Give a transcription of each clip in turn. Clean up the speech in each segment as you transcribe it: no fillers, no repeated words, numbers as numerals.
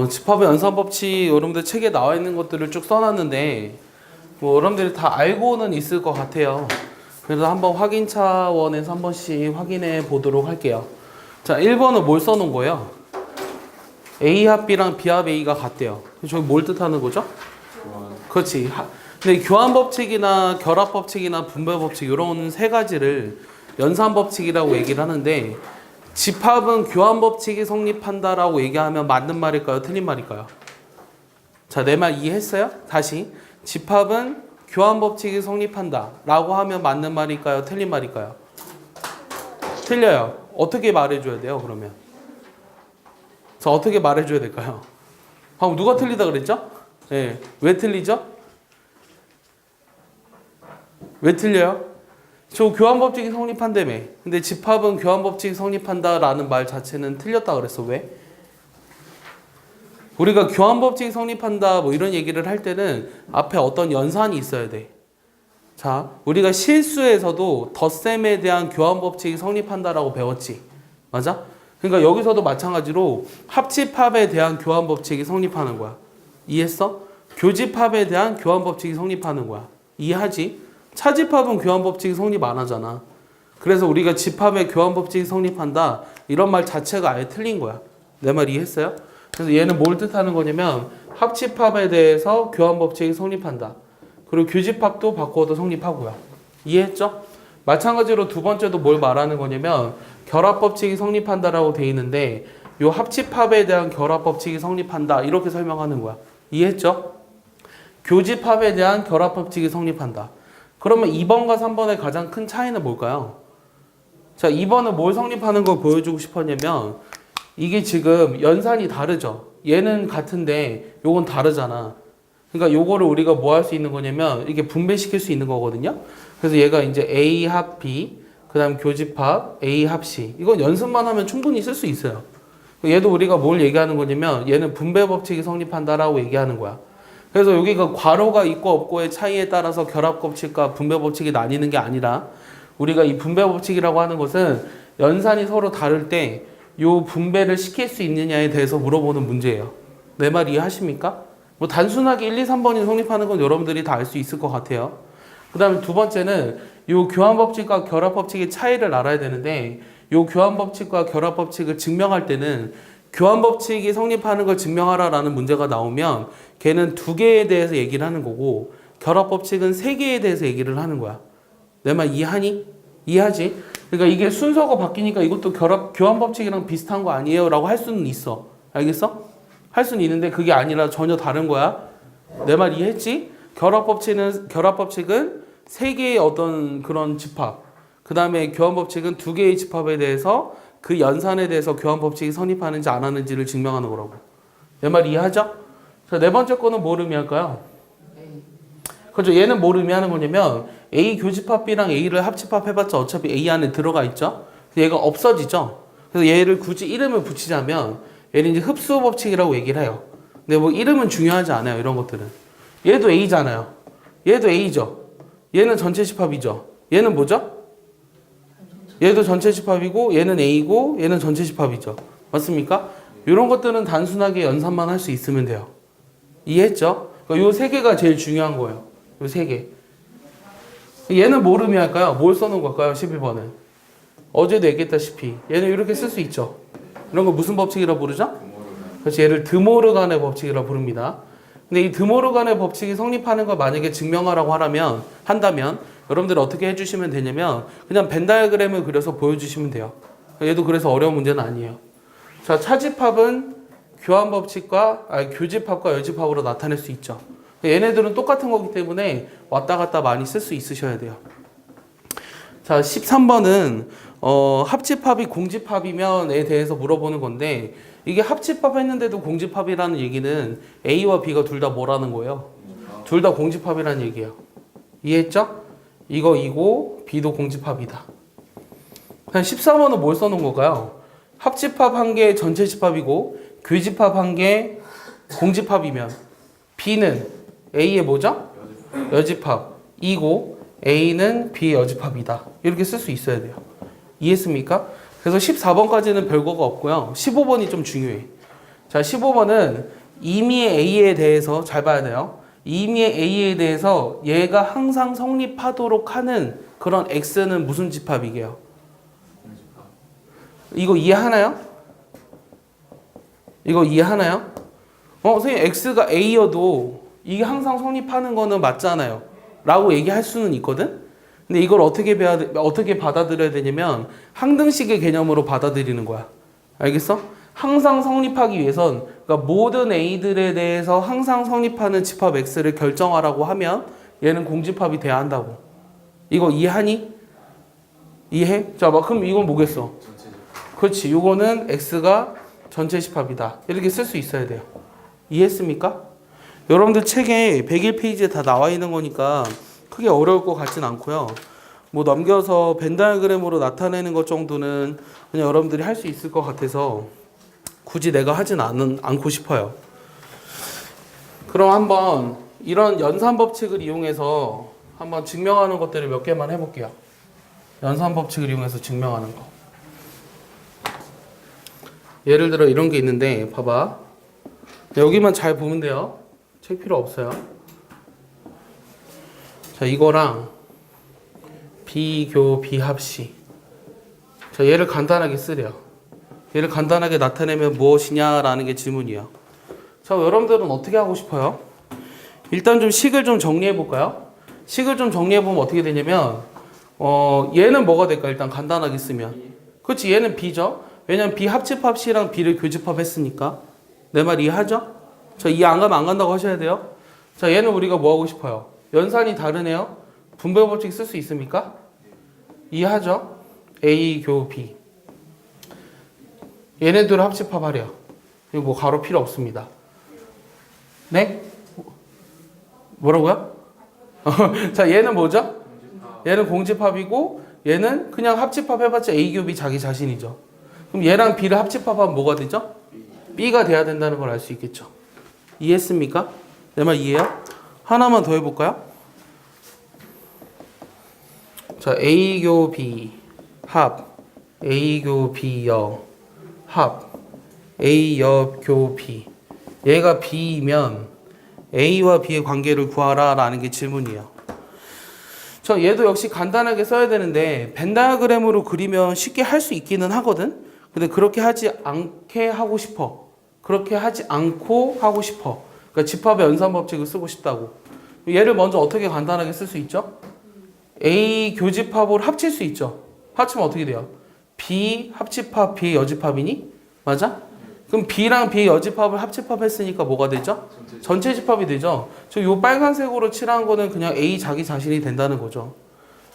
집합의 연산법칙 여러분들 책에 나와 있는 것들을 쭉 써놨는데 뭐 여러분들이 다 알고는 있을 것 같아요. 그래서 한번 확인 차원에서 한 번씩 확인해 보도록 할게요. 자, 1번은 뭘 써놓은 거예요? A합 B랑 B합 A가 같대요. 저기 뭘 뜻하는 거죠? 그렇지. 근데 교환법칙이나 결합법칙이나 분배법칙 이런 세 가지를 연산법칙이라고 얘기를 하는데 집합은 교환법칙이 성립한다라고 얘기하면 맞는 말일까요? 틀린 말일까요? 자, 내 말 이해했어요? 다시. 집합은 교환법칙이 성립한다라고 하면 맞는 말일까요? 틀린 말일까요? 틀려요. 어떻게 말해줘야 돼요, 그러면? 자, 어떻게 말해줘야 될까요? 방금 누가 틀리다 그랬죠? 네. 왜 틀리죠? 왜 틀려요? 저 교환법칙이 성립한다며. 근데 집합은 교환법칙이 성립한다라는 말 자체는 틀렸다 그랬어. 왜? 우리가 교환법칙이 성립한다 뭐 이런 얘기를 할 때는 앞에 어떤 연산이 있어야 돼. 자, 우리가 실수에서도 덧셈에 대한 교환법칙이 성립한다라고 배웠지. 맞아? 그러니까 여기서도 마찬가지로 합집합에 대한 교환법칙이 성립하는 거야. 이해했어? 교집합에 대한 교환법칙이 성립하는 거야. 이해하지? 차집합은 교환법칙이 성립 안 하잖아. 그래서 우리가 집합에 교환법칙이 성립한다 이런 말 자체가 아예 틀린 거야. 내 말 이해했어요? 그래서 얘는 뭘 뜻하는 거냐면 합집합에 대해서 교환법칙이 성립한다. 그리고 교집합도 바꾸어도 성립하고요. 이해했죠? 마찬가지로 두 번째도 뭘 말하는 거냐면 결합법칙이 성립한다라고 돼 있는데 요 합집합에 대한 결합법칙이 성립한다 이렇게 설명하는 거야. 이해했죠? 교집합에 대한 결합법칙이 성립한다. 그러면 2번과 3번의 가장 큰 차이는 뭘까요? 자, 2번은 뭘 성립하는 걸 보여주고 싶었냐면 이게 지금 연산이 다르죠. 얘는 같은데 요건 다르잖아. 그러니까 요거를 우리가 뭐 할 수 있는 거냐면 이게 분배시킬 수 있는 거거든요. 그래서 얘가 이제 A 합 B 그 다음 교집합 A 합 C 이건 연습만 하면 충분히 쓸 수 있어요. 얘도 우리가 뭘 얘기하는 거냐면 얘는 분배법칙이 성립한다라고 얘기하는 거야. 그래서 여기가 괄호가 있고 없고의 차이에 따라서 결합법칙과 분배법칙이 나뉘는 게 아니라 우리가 이 분배법칙이라고 하는 것은 연산이 서로 다를 때 요 분배를 시킬 수 있느냐에 대해서 물어보는 문제예요. 내 말 이해하십니까? 뭐 단순하게 1, 2, 3번이 성립하는 건 여러분들이 다 알 수 있을 것 같아요. 그 다음에 두 번째는 요 교환법칙과 결합법칙의 차이를 알아야 되는데 요 교환법칙과 결합법칙을 증명할 때는 교환법칙이 성립하는 걸 증명하라라는 문제가 나오면 걔는 두 개에 대해서 얘기를 하는 거고 결합법칙은 세 개에 대해서 얘기를 하는 거야. 내 말 이해하니? 이해하지? 그러니까 이게 순서가 바뀌니까 이것도 교환법칙이랑 비슷한 거 아니에요? 라고 할 수는 있어. 알겠어? 할 수는 있는데 그게 아니라 전혀 다른 거야. 내 말 이해했지? 결합법칙은 세 개의 어떤 그런 집합. 그 다음에 교환법칙은 두 개의 집합에 대해서 그 연산에 대해서 교환법칙이 성립하는지 안 하는지를 증명하는 거라고. 내 말 이해하죠? 자, 네 번째 거는 뭘 의미할까요? 그렇죠. 얘는 뭘 의미하는 거냐면 A 교집합 B랑 A를 합집합 해봤자 어차피 A 안에 들어가 있죠. 그래서 얘가 없어지죠. 그래서 얘를 굳이 이름을 붙이자면 얘는 이제 흡수 법칙이라고 얘기를 해요. 근데 뭐 이름은 중요하지 않아요. 이런 것들은. 얘도 A잖아요. 얘도 A죠. 얘는 전체 집합이죠. 얘는 뭐죠? 얘도 전체 집합이고 얘는 A고 얘는 전체 집합이죠. 맞습니까? 이런 것들은 단순하게 연산만 할 수 있으면 돼요. 이해했죠? 그러니까 요 세 개가 제일 중요한 거예요. 요 세 개. 얘는 뭘 의미할까요? 뭘 써놓은 걸까요? 11번은. 어제도 얘기했다시피 얘는 이렇게 쓸 수 있죠. 이런 거 무슨 법칙이라고 부르죠? 그래서 얘를 드모르간의 법칙이라고 부릅니다. 근데 이 드모르간의 법칙이 성립하는 걸 만약에 증명하라고 한다면 여러분들 어떻게 해주시면 되냐면 그냥 벤 다이어그램을 그려서 보여주시면 돼요. 얘도 그래서 어려운 문제는 아니에요. 자, 차집합은 교집합과 여집합으로 나타낼 수 있죠. 얘네들은 똑같은 거기 때문에 왔다 갔다 많이 쓸 수 있으셔야 돼요. 자, 13번은 합집합이 공집합이면에 대해서 물어보는 건데 이게 합집합 했는데도 공집합이라는 얘기는 A와 B가 둘 다 뭐라는 거예요? 둘 다 공집합이라는 얘기예요. 이해했죠? 이거 B도 공집합이다. 그냥 14번은 뭘 써놓은 걸까요? 합집합 한 개 전체 집합이고 교집합 한 개 공집합이면 B는 A의 뭐죠? 여집합이고 A는 B의 여집합이다. 이렇게 쓸 수 있어야 돼요. 이해했습니까? 그래서 14번까지는 별거가 없고요. 15번이 좀 중요해. 자, 자, 15번은 임의의 A에 대해서 잘 봐야 돼요. 임의의 A에 대해서 얘가 항상 성립하도록 하는 그런 X는 무슨 집합이게요? 이거 이해하나요? 이거 이해하나요? 선생님 X가 A여도 이게 항상 성립하는 거는 맞잖아요. 라고 얘기할 수는 있거든? 근데 이걸 어떻게 받아들여야 되냐면 항등식의 개념으로 받아들이는 거야. 알겠어? 항상 성립하기 위해선 그러니까 모든 A들에 대해서 항상 성립하는 집합 X를 결정하라고 하면 얘는 공집합이 돼야 한다고. 이거 이해하니? 이해? 자, 그럼 이건 뭐겠어? 그렇지. 이거는 X가 전체 집합이다. 이렇게 쓸 수 있어야 돼요. 이해했습니까? 여러분들 책에 101페이지에 다 나와 있는 거니까 크게 어려울 것 같진 않고요. 뭐 넘겨서 벤 다이어그램으로 나타내는 것 정도는 그냥 여러분들이 할 수 있을 것 같아서 굳이 내가 하진 않고 싶어요. 그럼 한번 이런 연산 법칙을 이용해서 한번 증명하는 것들을 몇 개만 해볼게요. 연산 법칙을 이용해서 증명하는 거. 예를 들어 이런 게 있는데 봐봐. 여기만 잘 보면 돼요. 책 필요 없어요. 자, 이거랑 비교 비합시. 자, 얘를 간단하게 쓰래요. 얘를 간단하게 나타내면 무엇이냐라는 게 질문이에요. 자, 여러분들은 어떻게 하고 싶어요? 일단 좀 식을 좀 정리해 볼까요? 식을 좀 정리해 보면 어떻게 되냐면 얘는 뭐가 될까? 일단 간단하게 쓰면. 그렇지, 얘는 B죠. 왜냐면 B 합집합 C랑 B를 교집합 했으니까. 내 말 이해하죠? 자, 이해 안 가면 안 간다고 하셔야 돼요. 자, 얘는 우리가 뭐 하고 싶어요? 연산이 다르네요. 분배 법칙 쓸 수 있습니까? 이해하죠? A 교 B. 얘네들을 합집합하래요. 이거 뭐 가로 필요 없습니다. 네? 뭐라고요? 자, 얘는 뭐죠? 얘는 공집합이고 얘는 그냥 합집합 해봤자 A 교 B 자기 자신이죠. 그럼 얘랑 B를 합집합하면 뭐가 되죠? B가 돼야 된다는 걸 알 수 있겠죠. 이해했습니까? 내 말 이해요? 하나만 더 해볼까요? 자, A교 B 합 A교 B여 합 A여 교 B. 얘가 B이면 A와 B의 관계를 구하라 라는 게 질문이에요. 저 얘도 역시 간단하게 써야 되는데 벤 다이어그램으로 그리면 쉽게 할 수 있기는 하거든. 근데 그렇게 하지 않게 하고 싶어. 그렇게 하지 않고 하고 싶어. 그러니까 집합의 연산 법칙을 쓰고 싶다고. 얘를 먼저 어떻게 간단하게 쓸 수 있죠? A 교집합으로 합칠 수 있죠. 합치면 어떻게 돼요? B 합집합 B 여집합이니? 맞아? 그럼 B랑 B 여집합을 합집합했으니까 뭐가 되죠? 전체 집합이 되죠. 저 요 빨간색으로 칠한 거는 그냥 A 자기 자신이 된다는 거죠.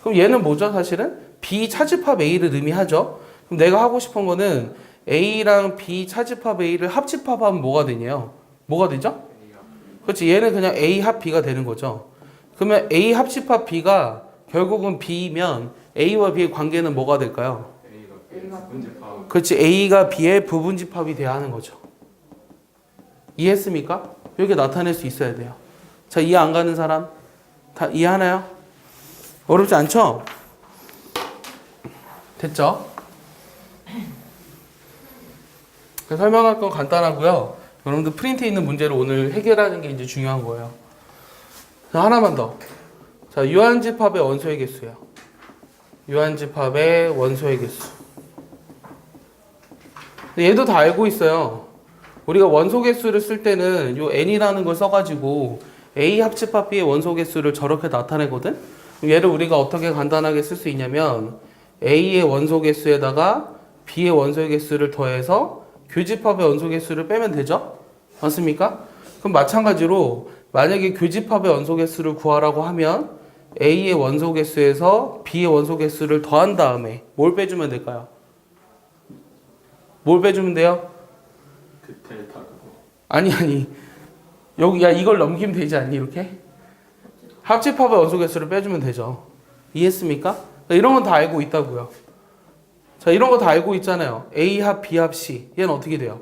그럼 얘는 뭐죠? 사실은 B 차집합 A를 의미하죠. 그럼 내가 하고 싶은 거는 A랑 B 차집합 A를 합집합하면 뭐가 되냐요? 뭐가 되죠? 그렇지. 얘는 그냥 A 합 B가 되는 거죠. 그러면 A 합집합 B가 결국은 B면 A와 B의 관계는 뭐가 될까요? 그렇지. A가 B의 부분집합이 돼야 하는 거죠. 이해했습니까? 이렇게 나타낼 수 있어야 돼요. 자, 이해 안 가는 사람? 다 이해하나요? 어렵지 않죠? 됐죠? 설명할 건 간단하고요. 여러분들 프린트에 있는 문제를 오늘 해결하는 게 이제 중요한 거예요. 자, 하나만 더. 자, 유한집합의 원소의 개수예요. 유한집합의 원소의 개수. 얘도 다 알고 있어요. 우리가 원소 개수를 쓸 때는 요 n이라는 걸 써가지고 A 합집합 B의 원소 개수를 저렇게 나타내거든. 얘를 우리가 어떻게 간단하게 쓸 수 있냐면 A의 원소 개수에다가 B의 원소 개수를 더해서 교집합의 원소 개수를 빼면 되죠? 맞습니까? 그럼 마찬가지로 만약에 교집합의 원소 개수를 구하라고 하면 A의 원소 개수에서 B의 원소 개수를 더한 다음에 뭘 빼주면 될까요? 뭘 빼주면 돼요? 그 델타 그거. 아니 여기 야 이걸 넘기면 되지 않니 이렇게? 합집합의 원소 개수를 빼주면 되죠. 이해했습니까? 이런 건 다 알고 있다고요. 자, 이런 거 다 알고 있잖아요. A 합 B 합 C. 얘는 어떻게 돼요?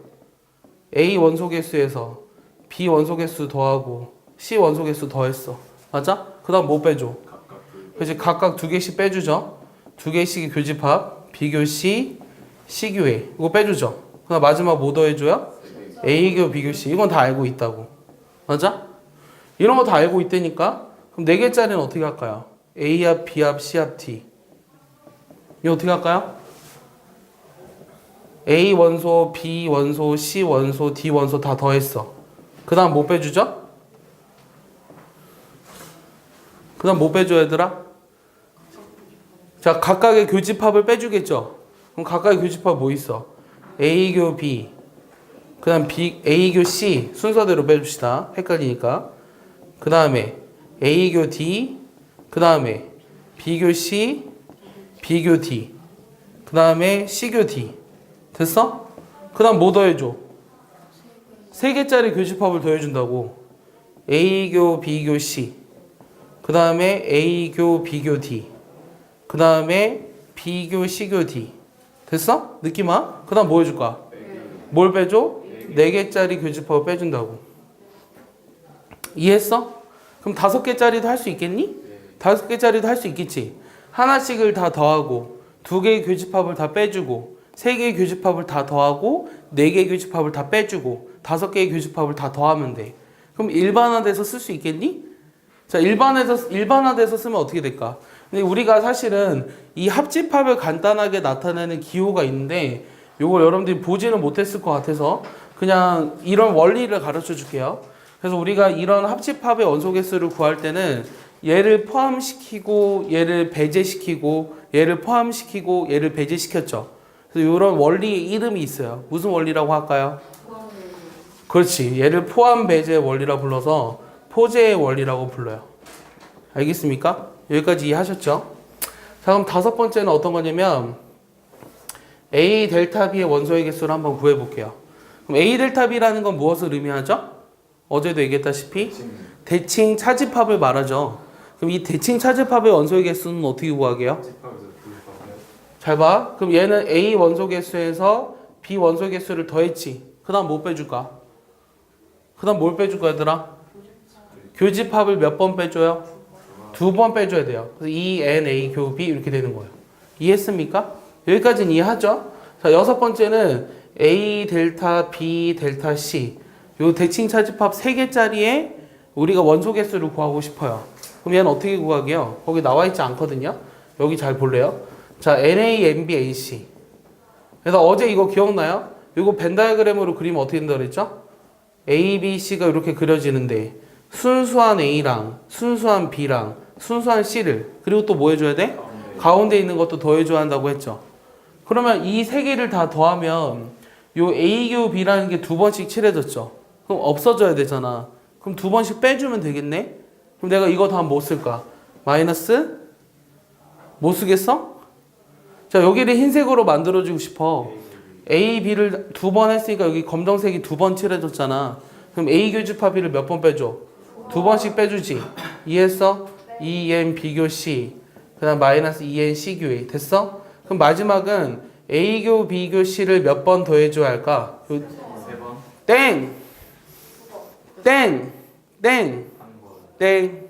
A 원소 개수에서 B 원소 개수 더하고 C 원소 개수 더했어. 맞아? 그 다음 뭐 빼줘? 그렇지. 각각 두 개씩 빼주죠. 두 개씩의 교집합, 비교 C, C교회. 이거 빼주죠. 그 다음 마지막 뭐 더해줘요? A교 B교 C 이건 다 알고 있다고. 맞아? 이런 거 다 알고 있다니까. 그럼 4개짜리는 어떻게 할까요? A합, B합, C합, D. 이거 어떻게 할까요? A 원소, B 원소, C 원소, D 원소 다 더했어. 그 다음 뭐 빼주죠? 그 다음 뭐 빼줘 얘들아? 자, 각각의 교집합을 빼주겠죠? 그럼 각각의 교집합 뭐 있어? A교 B, 그 다음 A교 C 순서대로 빼줍시다. 헷갈리니까. 그 다음에 A교 D, 그 다음에 B교 C, B교 D, 그 다음에 C교 D. 됐어? 그 다음 뭐 더해줘? 3개짜리 교집합을 더해준다고. A교 B교 C, 그 다음에 A교 B교 D, 그 다음에 B교 C교 D. 됐어? 느낌 와? 그 다음 뭐 해줄 거야? 뭘 빼줘? 4개짜리 교집합을 빼준다고. 이해했어? 그럼 5개짜리도 할 수 있겠니? 5개짜리도 할 수 있겠지. 하나씩을 다 더하고 2개의 교집합을 다 빼주고 3개의 교집합을 다 더하고 4개의 교집합을 다 빼주고 5개의 교집합을 다 더하면 돼. 그럼 일반화돼서 쓸 수 있겠니? 자, 일반화돼서 쓰면 어떻게 될까? 근데 우리가 사실은 이 합집합을 간단하게 나타내는 기호가 있는데 요걸 여러분들이 보지는 못했을 것 같아서 그냥 이런 원리를 가르쳐 줄게요. 그래서 우리가 이런 합집합의 원소 개수를 구할 때는 얘를 포함시키고 얘를 배제시키고 얘를 포함시키고 얘를 배제시켰죠. 그래서 이런 원리의 이름이 있어요. 무슨 원리라고 할까요? 그렇지. 얘를 포함 배제 원리라 불러서 포제의 원리라고 불러요. 알겠습니까? 여기까지 이해하셨죠? 자, 그럼 5번째는 어떤 거냐면 A 델타 B의 원소의 개수를 한번 구해볼게요. 그럼 A 델타 B라는 건 무엇을 의미하죠? 어제도 얘기했다시피 대칭 차집합을 말하죠. 그럼 이 대칭 차집합의 원소의 개수는 어떻게 구하게요? 잘 봐. 그럼 얘는 A 원소 개수에서 B 원소 개수를 더했지. 그 다음 뭐 빼줄까? 그 다음 뭘 빼줄까 얘들아? 교집합을 몇 번 빼줘요? 2번 빼줘야 돼요. 그래서 E, N, A, 교, B 이렇게 되는 거예요. 이해했습니까? 여기까지는 이해하죠? 자, 6번째는 A, 델타, B, 델타, C 요 대칭 차집합 3개짜리에 우리가 원소 개수를 구하고 싶어요. 그럼 얘는 어떻게 구하게요? 거기 나와 있지 않거든요. 여기 잘 볼래요? 자, NA, NB, AC. 그래서 어제 이거 기억나요? 이거 벤 다이어그램으로 그리면 어떻게 된다 그랬죠? A, B, C가 이렇게 그려지는데 순수한 A랑 순수한 B랑 순수한 C를 그리고 또 뭐 해줘야 돼? 가운데 있는 것도 더해줘야 한다고 했죠. 그러면 이 3개를 다 더하면 요 A교 B라는 게 2번씩 칠해졌죠. 그럼 없어져야 되잖아. 그럼 2번씩 빼주면 되겠네? 그럼 내가 이거 다음 뭐 쓸까? 마이너스? 뭐 쓰겠어? 자, 여기를 흰색으로 만들어주고 싶어. A, B를 2번 했으니까 여기 검정색이 2번 칠해졌잖아. 그럼 A 교집합 B를 몇 번 빼줘? 2번씩 빼주지. 이해했어? EN B교 C 그 다음 마이너스 EN C교 A 됐어? 그럼 마지막은 A교 B교 C를 몇 번 더해줘야 할까? 3번. 땡! 땡! 땡! 땡!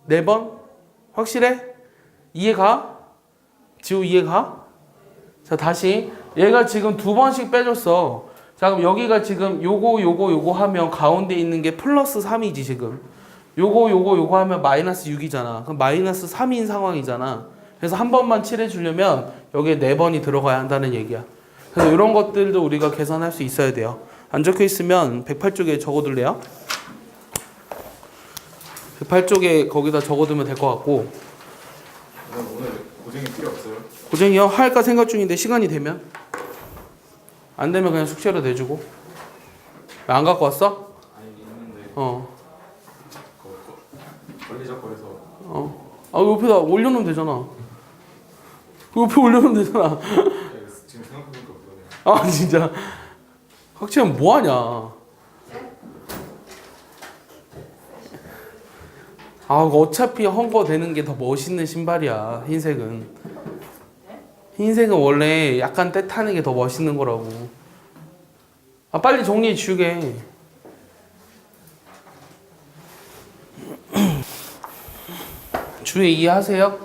4번? 확실해? 이해가? 지우 이해가? 자, 다시 얘가 지금 2번씩 빼줬어. 자, 그럼 여기가 지금 요거 하면 가운데 있는 게 플러스 3이지 지금. 요거 하면 마이너스 6이잖아. 그럼 마이너스 3인 상황이잖아. 그래서 한 번만 칠해주려면 여기에 4번이 들어가야 한다는 얘기야. 그래서 이런 것들도 우리가 계산할 수 있어야 돼요. 안 적혀 있으면 108쪽에 적어둘래요? 108쪽에 거기다 적어두면 될 것 같고. 오늘 고생이 필요 없어요? 고쟁이요? 할까 생각 중인데 시간이 되면? 안 되면 그냥 숙제로 내주고. 왜 안 갖고 왔어? 아니 있는데 걸리적 거에서 아, 옆에다 올려놓으면 되잖아. 옆에 올려놓으면 되잖아. 지금 생각해보니까 그러네. 아, 진짜. 학치면 뭐하냐. 아, 어차피 헝거 되는 게 더 멋있는 신발이야, 흰색은. 흰색은 원래 약간 때 타는 게 더 멋있는 거라고. 아, 빨리 정리해 주게. 주에 이해하세요?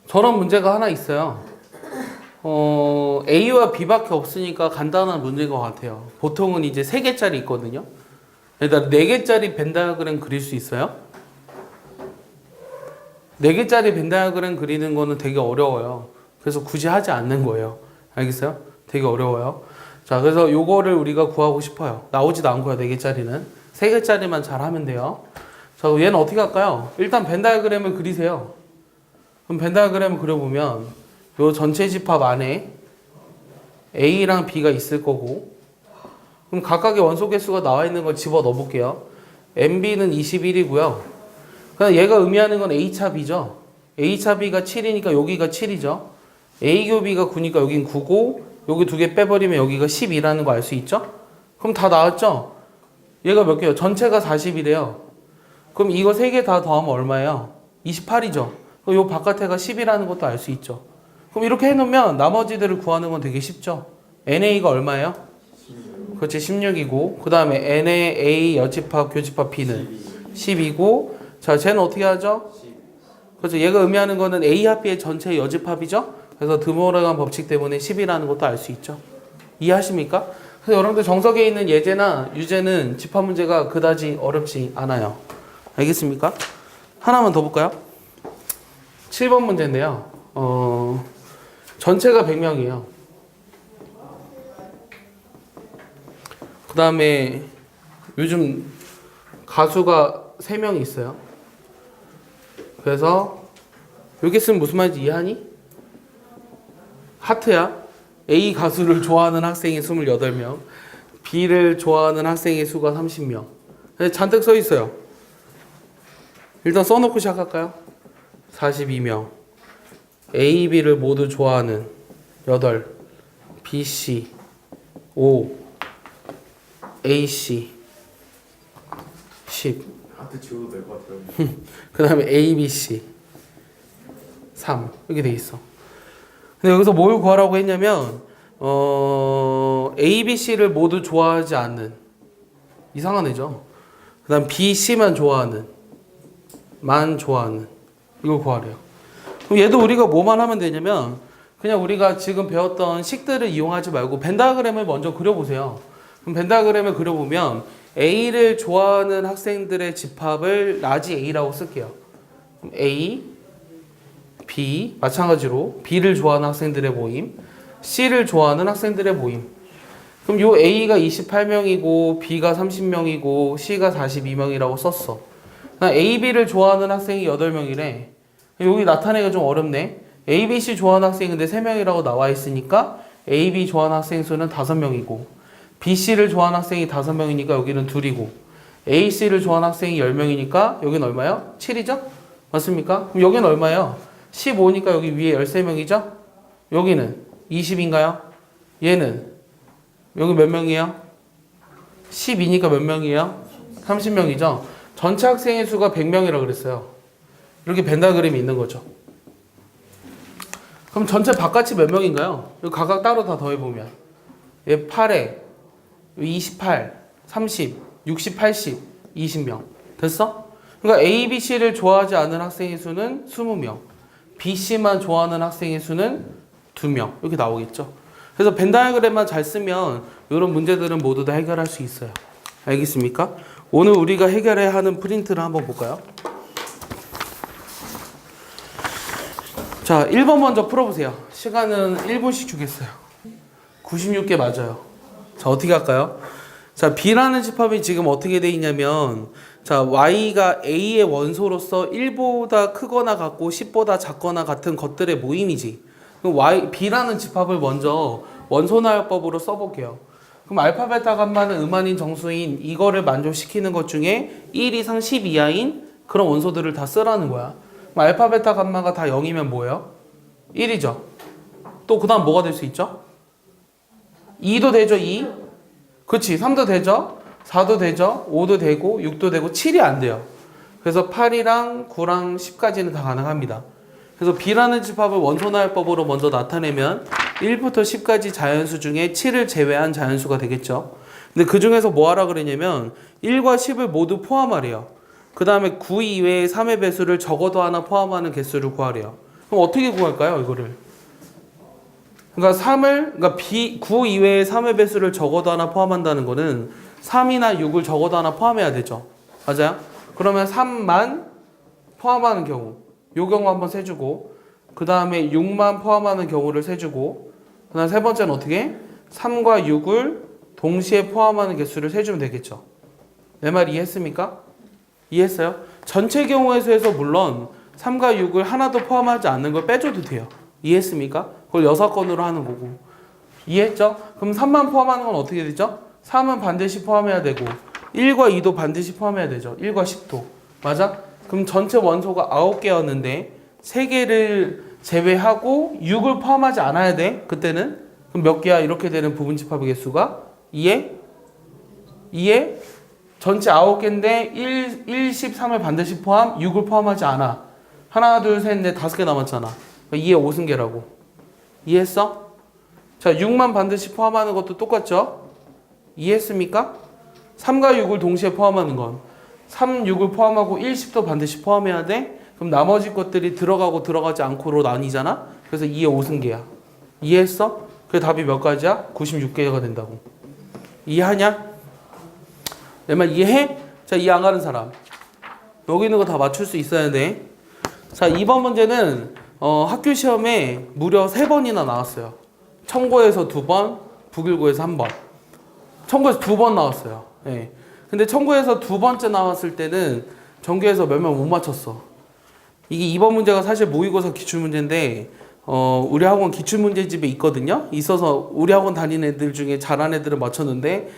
저런 문제가 하나 있어요. A와 B밖에 없으니까 간단한 문제인 것 같아요. 보통은 이제 3개짜리 있거든요. 일단 4개짜리 벤 다이어그램 그릴 수 있어요? 4개짜리 벤 다이어그램 그리는 거는 되게 어려워요. 그래서 굳이 하지 않는 거예요. 알겠어요? 되게 어려워요. 자, 그래서 요거를 우리가 구하고 싶어요. 나오지도 않고요, 4개짜리는. 3개짜리만 잘 하면 돼요. 자, 얘는 어떻게 할까요? 일단 벤 다이어그램을 그리세요. 그럼 벤 다이어그램을 그려보면 요 전체 집합 안에 A랑 B가 있을 거고, 그럼 각각의 원소 개수가 나와 있는 걸 집어 넣어 볼게요. MB는 21이고요. 그냥 얘가 의미하는 건 A차 B죠. A차 B가 7이니까 여기가 7이죠. A 교 B가 9니까 여긴 9고, 여기 2개 빼버리면 여기가 12라는 거 알 수 있죠? 그럼 다 나왔죠? 얘가 몇 개요? 전체가 40이래요. 그럼 이거 3개 다 더하면 얼마예요? 28이죠. 그럼 요 바깥에가 10이라는 것도 알 수 있죠. 그럼 이렇게 해놓으면 나머지들을 구하는 건 되게 쉽죠. NA가 얼마예요? 16. 그렇지, 16이고, 그 다음에 NA, A, 여집합, 교집합 B는 12고, 자, 쟤는 어떻게 하죠? 10. 그렇죠. 얘가 의미하는 거는 A 합비의 전체 여집합이죠? 그래서 드모라간 법칙 때문에 10이라는 것도 알 수 있죠. 이해하십니까? 그래서 여러분들 정석에 있는 예제나 유제는 집합 문제가 그다지 어렵지 않아요. 알겠습니까? 하나만 더 볼까요? 7번 문제인데요. 전체가 100명이에요. 그 다음에 요즘 가수가 3명이 있어요. 그래서 여기 쓰면 무슨 말인지 이해하니? 하트야. A 가수를 좋아하는 학생이 28명, B를 좋아하는 학생의 수가 30명. 잔뜩 써 있어요. 일단 써놓고 시작할까요? 42명. A, B를 모두 좋아하는 8, B, C 5, A, C 10. 하트 지워도 될 것 같아요. 그 다음에 A, B, C 3 이렇게 돼 있어. 근데 여기서 뭘 구하라고 했냐면 A, B, C를 모두 좋아하지 않는 이상한 애죠. 그 다음 B, C만 좋아하는 이걸 구하래요. 그럼 얘도 우리가 뭐만 하면 되냐면 그냥 우리가 지금 배웠던 식들을 이용하지 말고 벤 다이어그램을 먼저 그려보세요. 그럼 벤 다이어그램을 그려보면 A를 좋아하는 학생들의 집합을 라지 A라고 쓸게요. 그럼 A, B 마찬가지로 B를 좋아하는 학생들의 모임, C를 좋아하는 학생들의 모임. 그럼 요 A가 28명이고 B가 30명이고 C가 42명이라고 썼어. A, B를 좋아하는 학생이 8명이래. 여기 나타내기가 좀 어렵네. A, B, C 좋아하는 학생이 근데 3명이라고 나와 있으니까 A, B 좋아하는 학생 수는 5명이고 B, C를 좋아하는 학생이 5명이니까 여기는 2이고 A, C를 좋아하는 학생이 10명이니까 여기는 얼마예요? 7이죠? 맞습니까? 그럼 여기는 얼마예요? 15니까 여기 위에 13명이죠? 여기는 20인가요? 얘는 여기 몇 명이에요? 12니까 몇 명이에요? 30명이죠? 전체 학생의 수가 100명이라고 그랬어요. 이렇게 벤 다이어그램이 있는 거죠. 그럼 전체 바깥이 몇 명인가요? 여기 각각 따로 다 더해보면 얘 8에 28, 30, 60, 80, 20명 됐어? 그러니까 A, B, C를 좋아하지 않는 학생의 수는 20명, B, C만 좋아하는 학생의 수는 2명 이렇게 나오겠죠. 그래서 벤 다이어그램만 잘 쓰면 이런 문제들은 모두 다 해결할 수 있어요. 알겠습니까? 오늘 우리가 해결해야 하는 프린트를 한번 볼까요? 자, 1번 먼저 풀어보세요. 시간은 1분씩 주겠어요. 96개 맞아요. 자, 어떻게 할까요? 자, B라는 집합이 지금 어떻게 돼 있냐면 자, Y가 A의 원소로서 1보다 크거나 같고 10보다 작거나 같은 것들의 모임이지. 그럼 B라는 집합을 먼저 원소나열법으로 써볼게요. 그럼 알파, 베타, 감마는 음한인 정수인 이거를 만족시키는 것 중에 1 이상 10 이하인 그런 원소들을 다 쓰라는 거야. 그럼 알파, 베타, 감마가 다 0이면 뭐예요? 1이죠. 또 그 다음 뭐가 될 수 있죠? 2도 되죠, 2. 그치, 3도 되죠? 4도 되죠? 5도 되고 6도 되고 7이 안 돼요. 그래서 8이랑 9랑 10까지는 다 가능합니다. 그래서 B라는 집합을 원소나열법으로 먼저 나타내면 1부터 10까지 자연수 중에 7을 제외한 자연수가 되겠죠. 근데 그 중에서 뭐 하라 그랬냐면 1과 10을 모두 포함하래요. 그 다음에 9 이외의 3의 배수를 적어도 하나 포함하는 개수를 구하래요. 그럼 어떻게 구할까요, 이거를? 그러니까 9 이외의 3의 배수를 적어도 하나 포함한다는 거는 3이나 6을 적어도 하나 포함해야 되죠. 맞아요? 그러면 3만 포함하는 경우, 요 경우 한번 세주고, 그 다음에 6만 포함하는 경우를 세주고, 그 다음 세 번째는 어떻게? 3과 6을 동시에 포함하는 개수를 세주면 되겠죠. 내 말 이해했습니까? 이해했어요? 전체 경우의 수에서 물론 3과 6을 하나도 포함하지 않는 걸 빼줘도 돼요. 이해했습니까? 그걸 6건으로 하는 거고. 이해했죠? 그럼 3만 포함하는 건 어떻게 되죠? 3은 반드시 포함해야 되고 1과 2도 반드시 포함해야 되죠. 1과 10도. 맞아? 그럼 전체 원소가 9개였는데 3개를 제외하고 6을 포함하지 않아야 돼. 그때는 그럼 몇 개야? 이렇게 되는 부분집합의 개수가 2에 전체 9개인데 1, 13을 반드시 포함, 6을 포함하지 않아. 하나, 둘, 셋, 넷, 5개 남았잖아. 2의 5승계라고. 이해했어? 자, 6만 반드시 포함하는 것도 똑같죠? 이해했습니까? 3과 6을 동시에 포함하는 건 3, 6을 포함하고 1, 10도 반드시 포함해야 돼? 그럼 나머지 것들이 들어가고 들어가지 않고로 나뉘잖아? 그래서 2의 5승계야. 이해했어? 그 답이 몇 가지야? 96개가 된다고. 이해하냐? 내 말 이해해? 자, 이해 안 가는 사람. 여기 있는 거 다 맞출 수 있어야 돼. 자, 2번 문제는 학교 시험에 무려 3번이나 나왔어요. 청고에서 2번, 북일고에서 1번. 청고에서 2번 나왔어요. 예. 근데 청고에서 2번째 나왔을 때는 전교에서 몇 명 못 맞췄어. 이게 2번 문제가 사실 모의고사 기출문제인데 우리 학원 기출문제집에 있거든요. 있어서 우리 학원 다니는 애들 중에 잘한 애들은 맞췄는데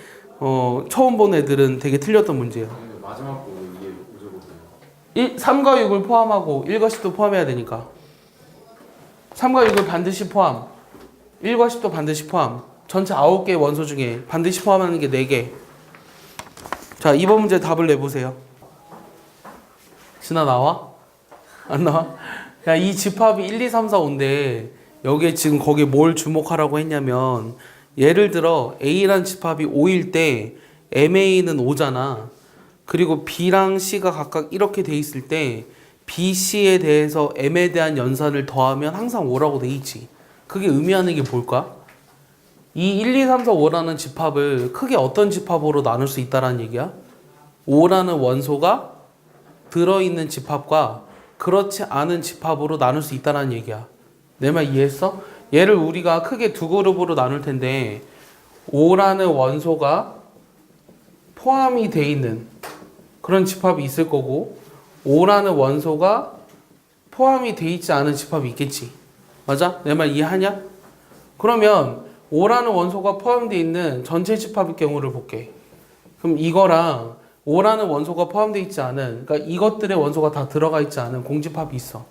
처음 본 애들은 되게 틀렸던 문제예요. 마지막 거 이게 무조건 3과 6을 포함하고 1과 10도 포함해야 되니까 3과 6을 반드시 포함 1과 10도 반드시 포함 전체 9개의 원소 중에 반드시 포함하는 게 4개. 자, 이번 문제 답을 내보세요. 진아 나와? 안 나와? 야, 이 집합이 1, 2, 3, 4, 5인데 여기에 지금 거기에 뭘 주목하라고 했냐면 예를 들어 A란 집합이 5일 때 MA는 5잖아. 그리고 B랑 C가 각각 이렇게 돼 있을 때 B, C에 대해서 M에 대한 연산을 더하면 항상 5라고 돼 있지. 그게 의미하는 게 뭘까? 이 1, 2, 3, 4, 5라는 집합을 크게 어떤 집합으로 나눌 수 있다라는 얘기야? 5라는 원소가 들어있는 집합과 그렇지 않은 집합으로 나눌 수 있다는 얘기야. 내 말 이해했어? 얘를 우리가 크게 두 그룹으로 나눌 텐데 5라는 원소가 포함이 돼 있는 그런 집합이 있을 거고 5라는 원소가 포함이 돼 있지 않은 집합이 있겠지. 맞아? 내 말 이해하냐? 그러면 5라는 원소가 포함되어 있는 전체 집합의 경우를 볼게. 그럼 이거랑 5라는 원소가 포함되어 있지 않은, 그러니까 이것들의 원소가 다 들어가 있지 않은 공집합이 있어.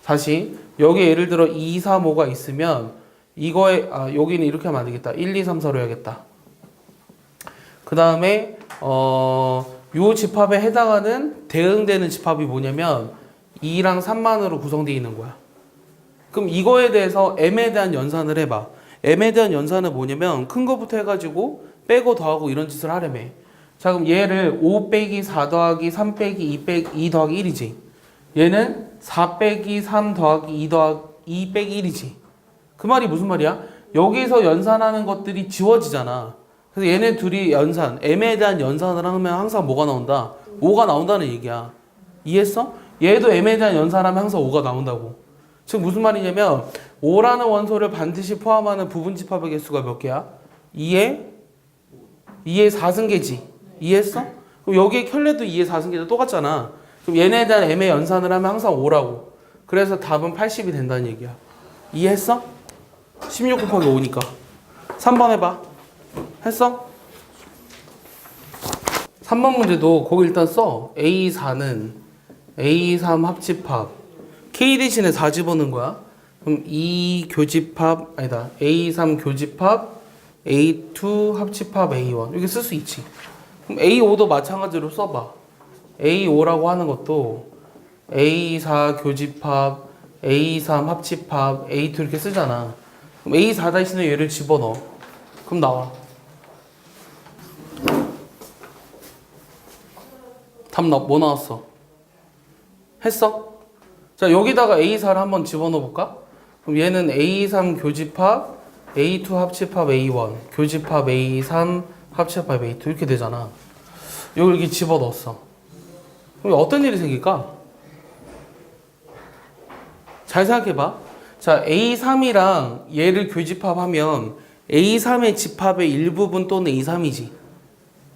다시 여기 예를 들어 2, 3, 5가 있으면 이거에 여기는 이렇게 하면 안 되겠다. 1, 2, 3, 4로 해야겠다. 그 다음에 요 집합에 해당하는 대응되는 집합이 뭐냐면 2랑 3만으로 구성되어 있는 거야. 그럼 이거에 대해서 M에 대한 연산을 해봐. M에 대한 연산은 뭐냐면 큰 거부터 해가지고 빼고 더하고 이런 짓을 하려며. 자, 그럼 얘를 5 빼기 4 더하기 3 빼기 2 빼기 2 더하기 1이지. 얘는 4 빼기 3 더하기 2 더하기 2 빼기 1이지. 그 말이 무슨 말이야? 여기서 연산하는 것들이 지워지잖아. 그래서 얘네 둘이 연산, M에 대한 연산을 하면 항상 뭐가 나온다? 5가 나온다는 얘기야. 이해했어? 얘도 M에 대한 연산하면 항상 5가 나온다고. 즉 무슨 말이냐면 5라는 원소를 반드시 포함하는 부분집합의 개수가 몇 개야? 2의 4승계지. 이해했어? 그럼 여기에 켤레도 2의 4승계도 똑같잖아. 그럼 얘네에 대한 M의 연산을 하면 항상 5라고. 그래서 답은 80이 된다는 얘기야. 이해했어? 16 곱하기 5니까. 3번 해봐. 했어? 3번 문제도 거기 일단 써. A4는 A3 합집합 K 대신에 4 집어넣은 거야. 그럼 2 교집합 아니다. A3 교집합 A2 합집합 A1 이렇게 쓸 수 있지. 그럼 A5도 마찬가지로 써봐. A5라고 하는 것도 A4 교집합 A3 합집합 A2 이렇게 쓰잖아. 그럼 A4 대신에 얘를 집어넣어. 그럼 나와. 답 뭐 나왔어? 했어? 자, 여기다가 A4를 한번 집어넣어 볼까? 그럼 얘는 A3 교집합, A2 합집합 A1, 교집합 A3 합집합 A2 이렇게 되잖아. 이걸 이렇게 집어넣었어. 그럼 어떤 일이 생길까? 잘 생각해봐. 자, A3이랑 얘를 교집합하면 A3의 집합의 일부분 또는 A3이지.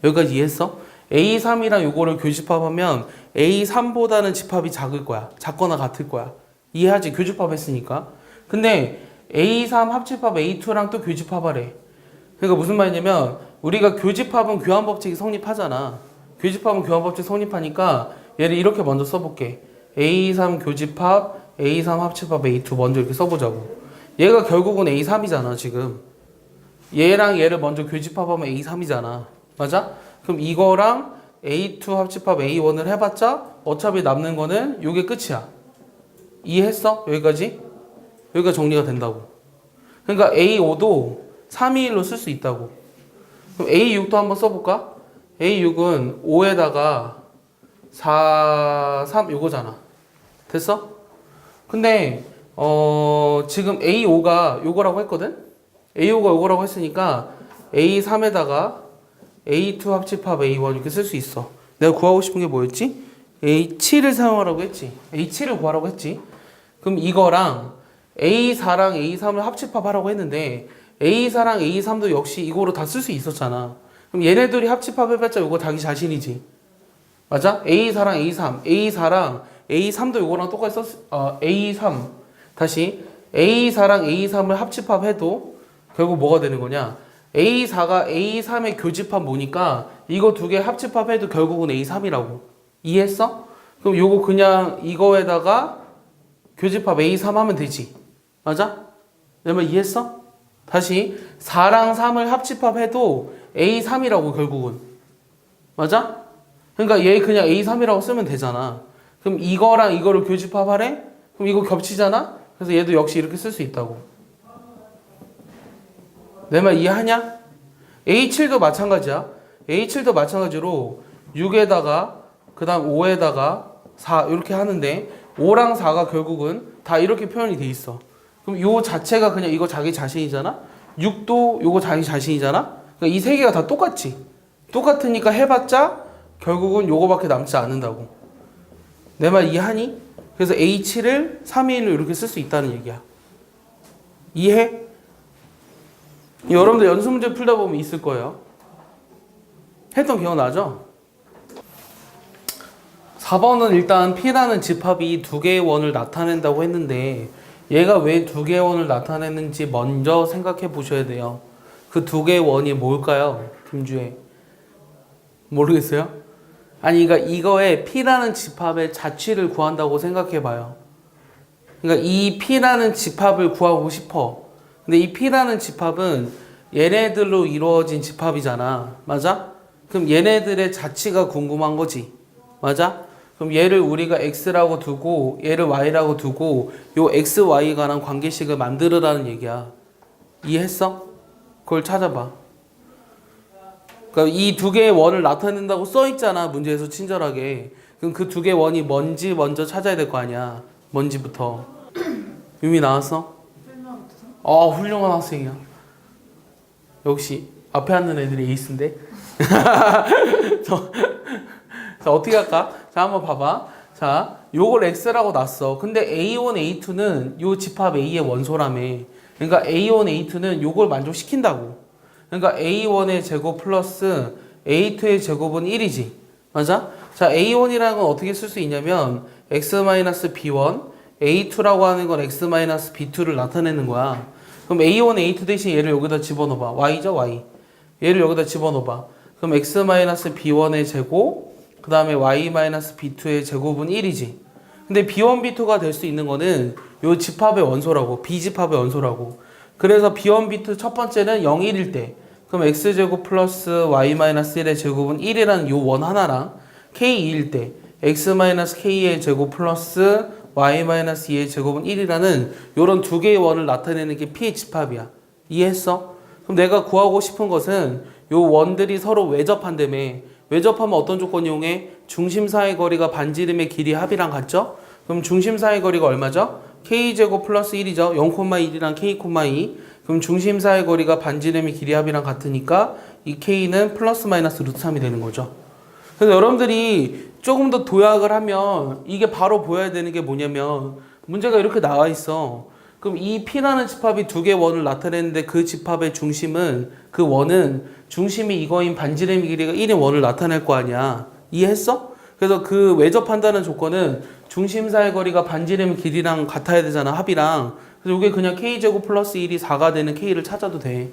여기까지 이해했어? A3이랑 요거를 교집합하면 A3보다는 집합이 작을 거야. 작거나 같을 거야. 이해하지? 교집합했으니까. 근데 A3 합집합 A2랑 또 교집합하래. 그러니까 무슨 말이냐면 우리가 교집합은 교환법칙이 성립하잖아. 교집합은 교환법칙 성립하니까 얘를 이렇게 먼저 써볼게. A3 교집합, A3 합집합 A2 먼저 이렇게 써보자고. 얘가 결국은 A3이잖아 지금. 얘랑 얘를 먼저 교집합하면 A3이잖아. 맞아? 그럼 이거랑 A2 합집합 A1을 해봤자 어차피 남는 거는 요게 끝이야. 이해했어? 여기까지? 여기가 정리가 된다고. 그러니까 A5도 321로 쓸 수 있다고. 그럼 A6도 한번 써볼까? A6은 5에다가 4, 3 요거잖아. 됐어? 근데 지금 A5가 요거라고 했거든? A5가 요거라고 했으니까 A3에다가 A2 합집합 A1 이렇게 쓸 수 있어. 내가 구하고 싶은 게 뭐였지? A7을 사용하라고 했지. A7을 구하라고 했지. 그럼 이거랑 A4랑 A3을 합집합하라고 했는데 A4랑 A3도 역시 이거로 다 쓸 수 있었잖아. 그럼 얘네들이 합집합해봤자 이거 자기 자신이지. 맞아? A4랑 A3, A4랑 A3도 이거랑 똑같이 A3 다시 A4랑 A3을 합집합해도 결국 뭐가 되는 거냐? A4가 A3의 교집합 뭐니까 이거 두 개 합집합해도 결국은 A3이라고. 이해했어? 그럼 요거 그냥 이거에다가 교집합 A3 하면 되지. 맞아? 내 말 이해했어? 다시 4랑 3을 합집합해도 A3이라고 결국은. 맞아? 그러니까 얘 그냥 A3이라고 쓰면 되잖아. 그럼 이거랑 이거를 교집합하래? 그럼 이거 겹치잖아? 그래서 얘도 역시 이렇게 쓸 수 있다고. 내 말 이해하냐? A7도 마찬가지야. A7도 마찬가지로 6에다가 그 다음 5에다가 4 이렇게 하는데 5랑 4가 결국은 다 이렇게 표현이 돼 있어. 그럼 요 자체가 그냥 이거 자기 자신이잖아? 6도 요거 자기 자신이잖아? 그러니까 이 세 개가 다 똑같지. 똑같으니까 해봤자 결국은 요거밖에 남지 않는다고. 내 말 이해하니? 그래서 A7을 321로 이렇게 쓸 수 있다는 얘기야. 이해? 여러분들 연습 문제 풀다 보면 있을 거예요. 했던 기억나죠? 4번은 일단 P라는 집합이 두 개의 원을 나타낸다고 했는데 얘가 왜 두 개의 원을 나타내는지 먼저 생각해 보셔야 돼요. 그 두 개의 원이 뭘까요? 김주혜. 모르겠어요? 아니 그러니까 이거에 P라는 집합의 자취를 구한다고 생각해 봐요. 그러니까 이 P라는 집합을 구하고 싶어. 근데 이 P라는 집합은 얘네들로 이루어진 집합이잖아. 맞아? 그럼 얘네들의 자취가 궁금한 거지. 맞아? 그럼 얘를 우리가 X라고 두고 얘를 Y라고 두고 요 X, Y에 관한 관계식을 만들으라는 얘기야. 이해했어? 그걸 찾아봐. 그러니까 이 두 개의 원을 나타낸다고 써있잖아. 문제에서 친절하게. 그럼 그 두 개의 원이 뭔지 먼저 찾아야 될 거 아니야. 뭔지부터. 유미 나왔어? 훌륭한 학생이야. 역시 앞에 앉는 애들이 에이스인데. 자, 어떻게 할까? 자, 한번 봐봐. 자, 요걸 X라고 놨어. 근데 A1, A2는 요 집합 A의 원소라며. 그러니까 A1, A2는 요걸 만족시킨다고. 그러니까 A1의 제곱 플러스 A2의 제곱은 1이지. 맞아? 자, A1이라는 건 어떻게 쓸 수 있냐면 X-B1, A2라고 하는 건 X-B2를 나타내는 거야. 그럼 A1, A2 대신 얘를 여기다 집어넣어봐. Y죠, Y. 얘를 여기다 집어넣어봐. 그럼 X-B1의 제곱, 그 다음에 Y-B2의 제곱은 1이지. 근데 B1, B2가 될 수 있는 거는 요 집합의 원소라고. B집합의 원소라고. 그래서 B1, B2 첫 번째는 0, 1일 때. 그럼 X제곱 플러스 Y-1의 제곱은 1이라는 요 원 하나랑 K2일 때. X-K의 제곱 플러스 Y-2의 제곱은 1이라는 요런 두 개의 원을 나타내는 게 P의 집합이야. 이해했어? 그럼 내가 구하고 싶은 것은 요 원들이 서로 외접한다며. 외접하면 어떤 조건이 이용해? 중심 사이 거리가 반지름의 길이 합이랑 같죠? 그럼 중심 사이 거리가 얼마죠? k제곱 플러스 1이죠. 0,1이랑 k,2. 그럼 중심 사이의 거리가 반지름의 길이 합이랑 같으니까 이 k는 플러스 마이너스 루트 3이 되는 거죠. 그래서 여러분들이 조금 더 도약을 하면 이게 바로 보여야 되는 게 뭐냐면 문제가 이렇게 나와 있어. 그럼 이 P라는 집합이 두 개의 원을 나타내는데 그 집합의 중심은 그 원은 중심이 이거인 반지름의 길이가 1인 원을 나타낼 거 아니야. 이해했어? 그래서 그 외접한다는 조건은 중심 사이의 거리가 반지름의 길이랑 같아야 되잖아. 합이랑. 그래서 이게 그냥 k제곱 플러스 1이 4가 되는 k를 찾아도 돼.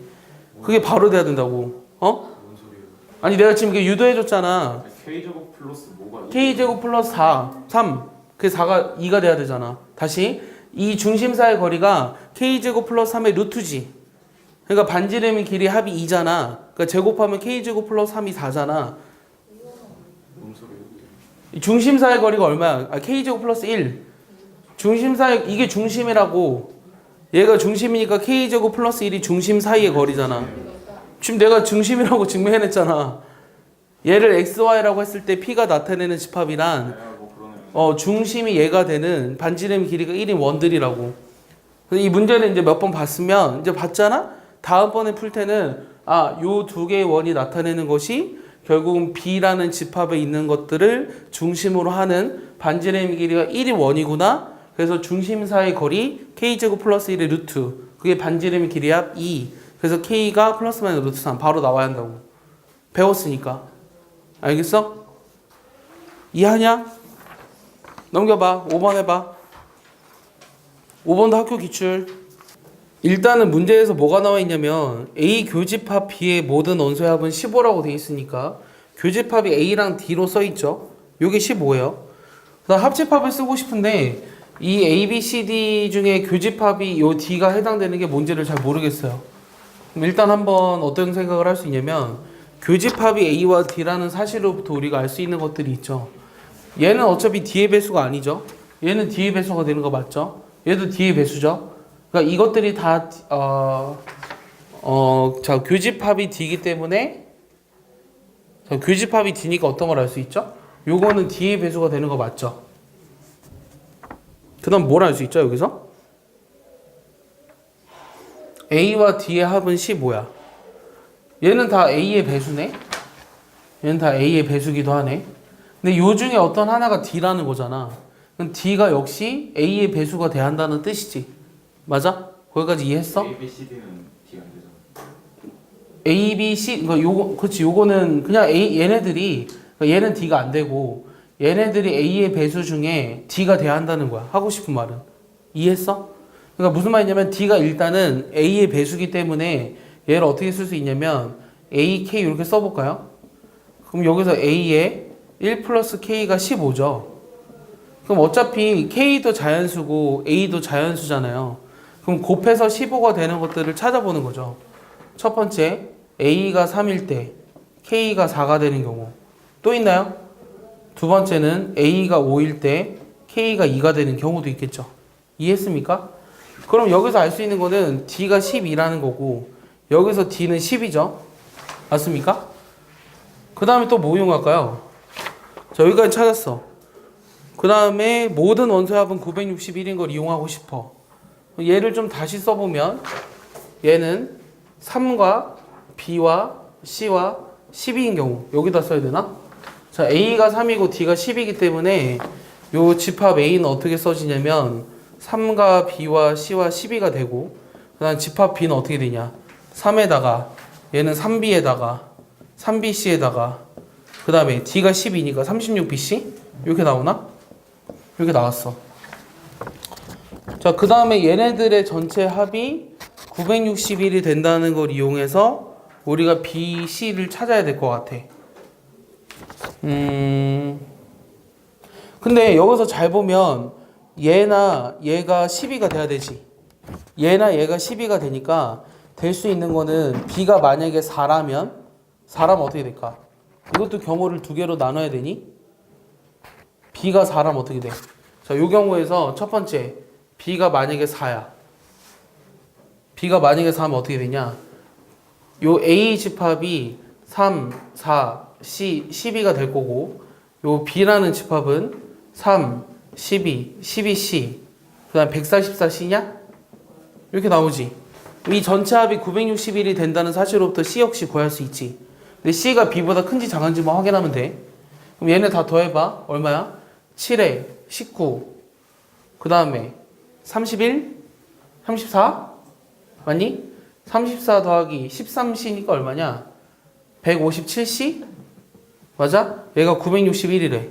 그게 바로 돼야 된다고. 어? 뭔 소리예요? 아니 내가 지금 이게 유도해줬잖아. K제곱 플러스 뭐가 k제곱 플러스 4, 3. 그 4가 2가 돼야 되잖아. 다시 이 중심 사이의 거리가 k제곱 플러스 3의 루트지. 그러니까 반지름의 길이 합이 2잖아. 그러니까 제곱하면 k제곱 플러스 3이 4잖아. 뭔 소리예요? 이 중심 사이의 거리가 얼마야? k제곱 플러스 1. 중심 사이 이게 중심이라고. 얘가 중심이니까 k제곱 플러스 1이 중심 사이의 거리잖아. 지금 내가 중심이라고 증명해냈잖아. 얘를 xy라고 했을 때 p가 나타내는 집합이란 뭐 그러네요. 중심이 얘가 되는 반지름 길이가 1인 원들이라고. 그래서 이 문제를 이제 몇 번 봤으면 이제 봤잖아? 다음번에 풀 때는 요 두 개의 원이 나타내는 것이 결국은 B라는 집합에 있는 것들을 중심으로 하는 반지름 길이가 1인 원이구나. 그래서 중심 사이 거리 K제곱 플러스 1의 루트. 그게 반지름 길이 합 2. 그래서 K가 플러스 마이너스 루트 3. 바로 나와야 한다고. 배웠으니까. 알겠어? 이해하냐? 넘겨봐. 5번 해봐. 5번도 학교 기출. 일단은 문제에서 뭐가 나와 있냐면 A 교집합 B의 모든 원소의 합은 15라고 돼 있으니까 교집합이 A랑 D로 써 있죠. 요게 15예요. 그다음 합집합을 쓰고 싶은데 이 A, B, C, D 중에 교집합이 요 D가 해당되는 게 뭔지를 잘 모르겠어요. 그럼 일단 한번 어떤 생각을 할 수 있냐면 교집합이 A와 D라는 사실로부터 우리가 알 수 있는 것들이 있죠. 얘는 어차피 D의 배수가 아니죠. 얘는 D의 배수가 되는 거 맞죠? 얘도 D의 배수죠. 그러니까 이것들이 다 자, 교집합이 D이기 때문에 자, 교집합이 D니까 어떤 걸 알 수 있죠? 요거는 D의 배수가 되는 거 맞죠? 그 다음 뭘 알 수 있죠 여기서? A와 D의 합은 15야. 얘는 다 A의 배수네. 얘는 다 A의 배수기도 하네. 근데 요 중에 어떤 하나가 D라는 거잖아. 그럼 D가 역시 A의 배수가 돼야 한다는 뜻이지. 맞아? 거기까지 이해했어? A, B, C, D는 D가 안 되잖아. A, B, C, 그러니까 요거, 그렇지. 요거는 그냥 얘네들이, 그러니까 얘는 D가 안 되고, 얘네들이 A의 배수 중에 D가 돼야 한다는 거야. 하고 싶은 말은. 이해했어? 그러니까 무슨 말이냐면 D가 일단은 A의 배수기 때문에 얘를 어떻게 쓸 수 있냐면 A, K 이렇게 써볼까요? 그럼 여기서 A에 1 플러스 K가 15죠. 그럼 어차피 K도 자연수고 A도 자연수잖아요. 그럼 곱해서 15가 되는 것들을 찾아보는 거죠. 첫 번째, A가 3일 때 K가 4가 되는 경우. 또 있나요? 두 번째는 A가 5일 때 K가 2가 되는 경우도 있겠죠. 이해했습니까? 그럼 여기서 알 수 있는 거는 D가 12라는 거고 여기서 D는 10이죠. 맞습니까? 그 다음에 또 뭐 이용할까요? 자, 여기까지 찾았어. 그 다음에 모든 원소의 합은 961인 걸 이용하고 싶어. 얘를 좀 다시 써보면 얘는 3과 B와 C와 12인 경우 여기다 써야 되나? 자, A가 3이고 D가 10이기 때문에 요 집합 A는 어떻게 써지냐면 3과 B와 C와 12가 되고 그 다음 집합 B는 어떻게 되냐 3에다가 얘는 3B에다가 3BC에다가 그 다음에 D가 10이니까 36BC 이렇게 나오나? 이렇게 나왔어. 자, 그 다음에 얘네들의 전체 합이 961이 된다는 걸 이용해서 우리가 B, C를 찾아야 될 것 같아. 근데 여기서 잘 보면 얘나 얘가 12가 돼야 되지. 얘나 얘가 12가 되니까 될 수 있는 거는 B가 만약에 4라면 어떻게 될까? 이것도 경우를 두 개로 나눠야 되니? B가 4라면 어떻게 돼? 자, 요 경우에서 첫 번째 B가 만약에 4야. B가 만약에 4면 어떻게 되냐? 요 A 집합이 3, 4, C, 12가 될 거고 요 B라는 집합은 3, 12, 12C 그 다음 144C냐? 이렇게 나오지. 이 전체 합이 961이 된다는 사실로부터 C 역시 구할 수 있지. 근데 C가 B보다 큰지 작은지만 확인하면 돼. 그럼 얘네 다 더해봐. 얼마야? 7에 19. 그 다음에 31? 34? 맞니? 34 더하기 13C니까 얼마냐? 157C? 맞아? 얘가 961이래.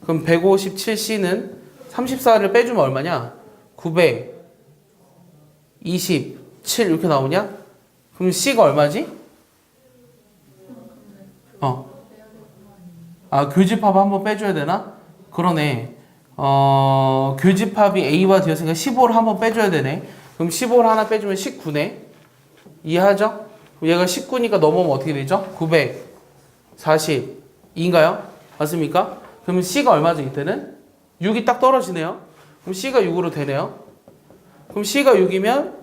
그럼 157C는 34를 빼주면 얼마냐? 927 이렇게 나오냐? 그럼 C가 얼마지? 교집합 한번 빼줘야 되나? 그러네. 교집합이 A와 D였으니까 15를 한번 빼줘야 되네. 그럼 15를 하나 빼주면 19네. 이해하죠? 얘가 19니까 넘어오면 어떻게 되죠? 942인가요? 맞습니까? 그러면 C가 얼마죠 이때는? 6이 딱 떨어지네요. 그럼 C가 6으로 되네요. 그럼 C가 6이면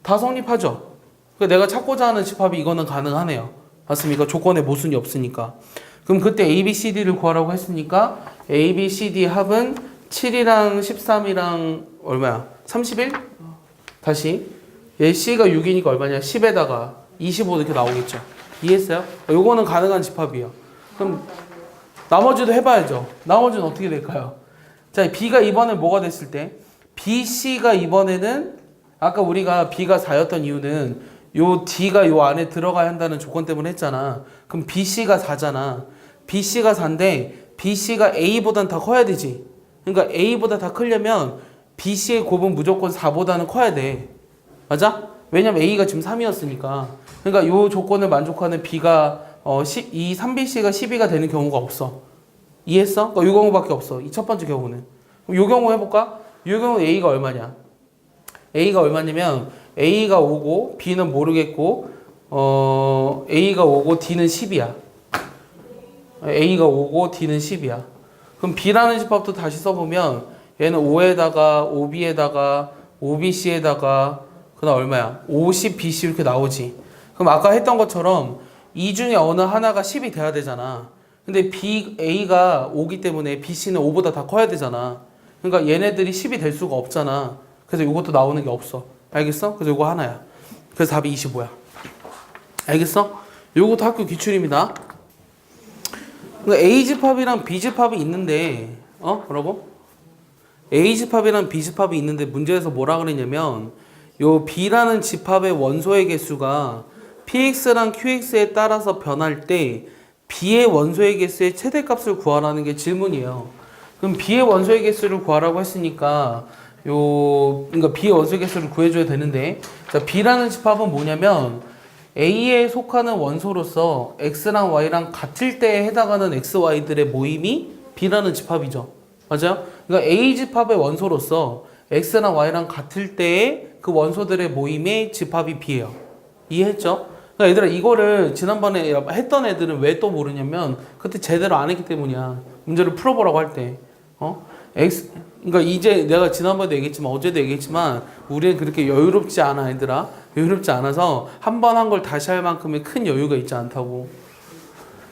다 성립하죠. 그러니까 내가 찾고자 하는 집합이 이거는 가능하네요. 맞습니까? 조건에 모순이 없으니까. 그럼 그때 A, B, C, D를 구하라고 했으니까 A, B, C, D 합은 7이랑 13이랑 얼마야? 31? 다시 얘 C가 6이니까 얼마냐? 10에다가 25 이렇게 나오겠죠. 이해했어요? 요거는 가능한 집합이에요. 그럼 나머지도 해봐야죠. 나머지는 어떻게 될까요? 자, B가 이번에 뭐가 됐을 때 B, C가 이번에는 아까 우리가 B가 4였던 이유는 요 D가 요 안에 들어가야 한다는 조건 때문에 했잖아. 그럼 B, C가 4잖아. B, C가 4인데 B, C가 A보단 다 커야 되지. 그러니까 A보다 다 크려면 B, C의 곱은 무조건 4보다는 커야 돼. 맞아? 왜냐면 A가 지금 3이었으니까. 그러니까 요 조건을 만족하는 B가 이 3BC가 12가 되는 경우가 없어. 이해했어? 그러니까 요 경우밖에 없어. 이 첫 번째 경우는. 그럼 요 경우 해볼까? 요 경우 A가 얼마냐? A가 얼마냐면 A가 5고 B는 모르겠고 A가 5고 D는 10이야. A가 5고 D는 10이야. 그럼 B라는 집합도 다시 써보면 얘는 5에다가 5B에다가 5BC에다가 그다음 얼마야? 50BC 이렇게 나오지. 그럼 아까 했던 것처럼 이 중에 어느 하나가 10이 돼야 되잖아. 근데 A가 5기 때문에 BC는 5보다 다 커야 되잖아. 그러니까 얘네들이 10이 될 수가 없잖아. 그래서 이것도 나오는 게 없어. 알겠어? 그래서 이거 하나야. 그래서 답이 25야. 알겠어? 요것도 학교 기출입니다. 그러니까 A집합이랑 B집합이 있는데 뭐라고? A집합이랑 B집합이 있는데 문제에서 뭐라 그랬냐면 요 B라는 집합의 원소의 개수가 PX랑 QX에 따라서 변할 때 B의 원소의 개수의 최대값을 구하라는 게 질문이에요. 그럼 B의 원소의 개수를 구하라고 했으니까 그러니까 B의 원소의 개수를 구해줘야 되는데 자, B라는 집합은 뭐냐면 A에 속하는 원소로서 X랑 Y랑 같을 때에 해당하는 X, Y들의 모임이 B라는 집합이죠. 맞아요? 그러니까 A 집합의 원소로서 X랑 Y랑 같을 때에 그 원소들의 모임의 집합이 B예요. 이해했죠? 그러니까 얘들아 이거를 지난번에 했던 애들은 왜 또 모르냐면 그때 제대로 안 했기 때문이야. 문제를 풀어보라고 할 때. 그러니까 이제 내가 지난번에도 얘기했지만 어제도 얘기했지만 우리는 그렇게 여유롭지 않아 얘들아. 여유롭지 않아서 한 번 한 걸 다시 할 만큼의 큰 여유가 있지 않다고.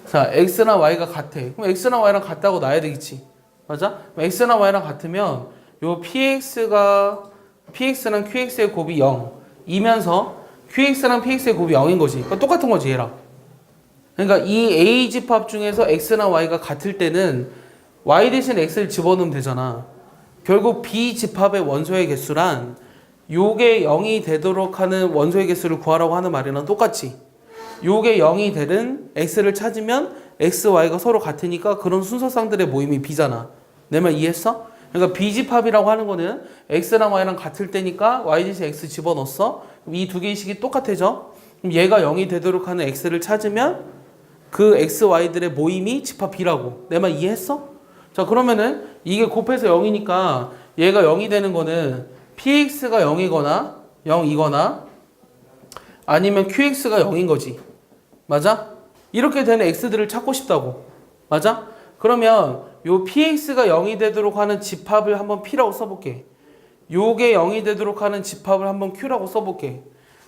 자, X랑 Y가 같아. 그럼 X랑 Y랑 같다고 놔야 되겠지. 맞아? X랑 Y랑 같으면 요 PX랑 QX의 곱이 0이면서 QX랑 PX의 곱이 0인 거지. 그러니까 똑같은 거지 얘랑. 그러니까 이 A 집합 중에서 X랑 Y가 같을 때는 Y 대신 X를 집어넣으면 되잖아. 결국 B 집합의 원소의 개수란 요게 0이 되도록 하는 원소의 개수를 구하라고 하는 말이랑 똑같지. 요게 0이 되는 X를 찾으면 X, Y가 서로 같으니까 그런 순서상들의 모임이 B잖아. 내 말 이해했어? 그러니까 B집합이라고 하는 거는 X랑 Y랑 같을 때니까 Y 대신 X 집어넣었어. 이 두 개의 식이 똑같아져. 그럼 얘가 0이 되도록 하는 X를 찾으면 그 X, Y들의 모임이 집합 B라고. 내 말 이해했어? 자, 그러면은 이게 곱해서 0이니까 얘가 0이 되는 거는 PX가 0이거나 아니면 QX가 0인 거지. 맞아? 이렇게 되는 X들을 찾고 싶다고. 맞아? 그러면 요 PX가 0이 되도록 하는 집합을 한번 P라고 써볼게. 요게 0이 되도록 하는 집합을 한번 Q라고 써볼게.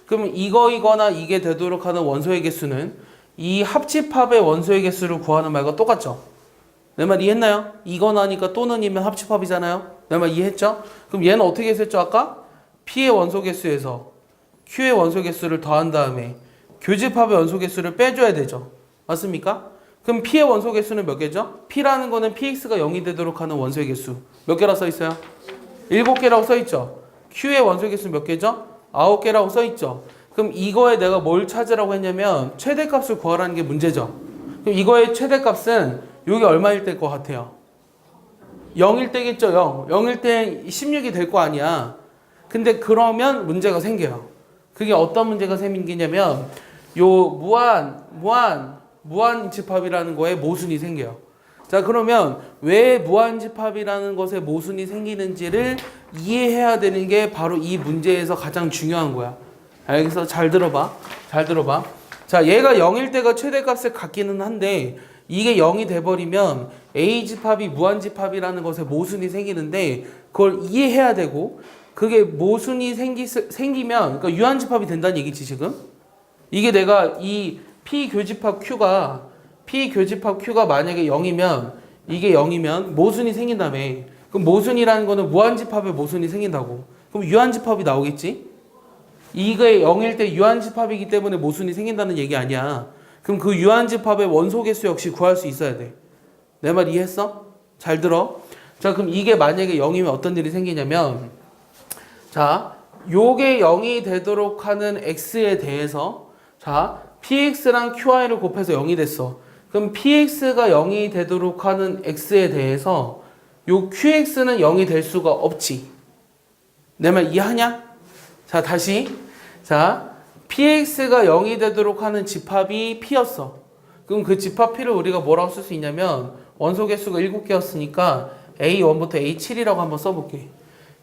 그러면 이거나 이게 되도록 하는 원소의 개수는 이 합집합의 원소의 개수를 구하는 말과 똑같죠? 내 말 이해했나요? 이거나니까 또는이면 합집합이잖아요? 내 말 이해했죠? 그럼 얘는 어떻게 했었죠 아까? P의 원소 개수에서 Q의 원소 개수를 더한 다음에 교집합의 원소 개수를 빼줘야 되죠. 맞습니까? 그럼 P의 원소 개수는 몇 개죠? P라는 거는 PX가 0이 되도록 하는 원소의 개수. 몇 개라 써 있어요? 7개라고 써 있죠. Q의 원소 개수 몇 개죠? 9개라고 써 있죠. 그럼 이거에 내가 뭘 찾으라고 했냐면 최대값을 구하라는 게 문제죠. 그럼 이거의 최대값은 이게 얼마일 때 것 같아요? 0일 때겠죠. 0. 0일 때 16이 될 거 아니야. 근데 그러면 문제가 생겨요. 그게 어떤 문제가 생기냐면 요 무한집합이라는 거에 모순이 생겨요. 자, 그러면 왜 무한집합이라는 것에 모순이 생기는지를 이해해야 되는 게 바로 이 문제에서 가장 중요한 거야. 알겠어? 잘 들어봐. 잘 들어봐. 자, 얘가 0일 때가 최대값을 갖기는 한데 이게 0이 돼버리면 A집합이 무한집합이라는 것에 모순이 생기는데 그걸 이해해야 되고 그게 모순이 생기면 그러니까 유한집합이 된다는 얘기지 지금. 이게 내가 이 P교집합 Q가 만약에 0이면 이게 0이면 모순이 생긴다며. 그럼 모순이라는 거는 무한집합에 모순이 생긴다고. 그럼 유한집합이 나오겠지? 이게 0일 때 유한집합이기 때문에 모순이 생긴다는 얘기 아니야. 그럼 그 유한집합의 원소 개수 역시 구할 수 있어야 돼. 내 말 이해했어? 잘 들어. 자, 그럼 이게 만약에 0이면 어떤 일이 생기냐면 자, 요게 0이 되도록 하는 x에 대해서 자, px랑 qy를 곱해서 0이 됐어. 그럼 px가 0이 되도록 하는 x에 대해서 요 qx는 0이 될 수가 없지. 내 말 이해하냐? 자, 다시. 자, px가 0이 되도록 하는 집합이 p였어. 그럼 그 집합 p를 우리가 뭐라고 쓸 수 있냐면 원소 개수가 7개였으니까 a1부터 a7이라고 한번 써볼게.